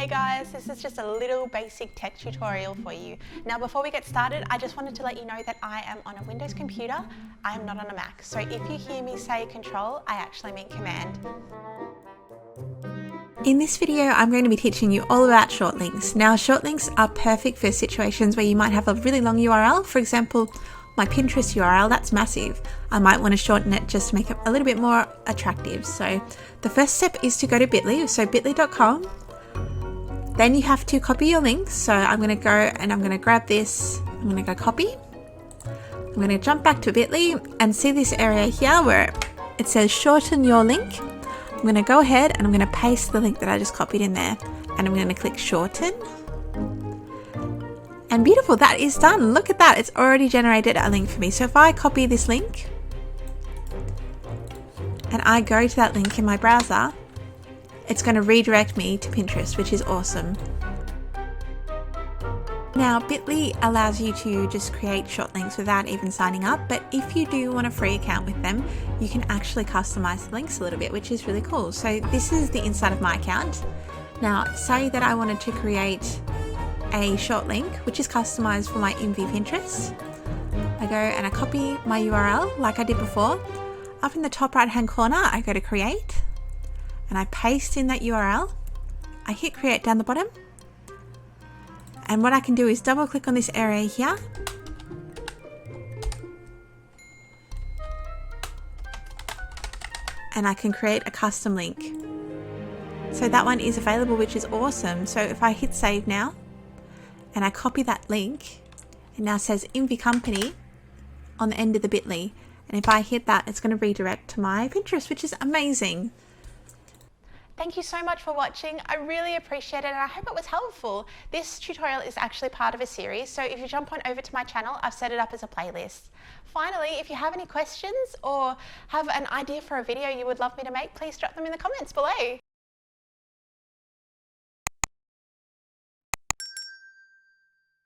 Hey guys, this is just a little basic tech tutorial for you. Now before we get started, I just wanted to let you know that I am on a Windows computer. I am not on a Mac. So if you hear me say Control, I actually mean Command. In this video, I'm going to be teaching you all about short links. Now short links are perfect for situations where you might have a really long URL. For example, my Pinterest URL, that's massive. I might want to shorten it just to make it a little bit more attractive. So the first step is to go to bit.ly, so bit.ly.com. Then you have to copy your links. So I'm going to go and I'm going to grab this. I'm going to go copy. I'm going to jump back to bit.ly and see this area here where it says shorten your link. I'm going to go ahead and I'm going to paste the link that I just copied in there, and I'm going to click shorten. And beautiful, that is done. Look at that, it's already generated a link for me. So if I copy this link and I go to that link in my browser, it's going to redirect me to Pinterest, which is awesome. Now bit.ly allows you to just create short links without even signing up, but if you do want a free account with them, you can actually customize the links a little bit, which is really cool. So this is the inside of my account. Now say that I wanted to create a short link which is customized for my Envy Pinterest. I go and I copy my URL like I did before. Up in the top right hand corner I go to create and I paste in that URL. I hit create down the bottom, and what I can do is double click on this area here and I can create a custom link. So that one is available, which is awesome. So if I hit save now and I copy that link, it now says Envy Company on the end of the bit.ly, and if I hit that, it's going to redirect to my Pinterest, which is amazing. Thank you so much for watching. I really appreciate it and I hope it was helpful. This tutorial is actually part of a series, so if you jump on over to my channel, I've set it up as a playlist. Finally, if you have any questions or have an idea for a video you would love me to make, please drop them in the comments below.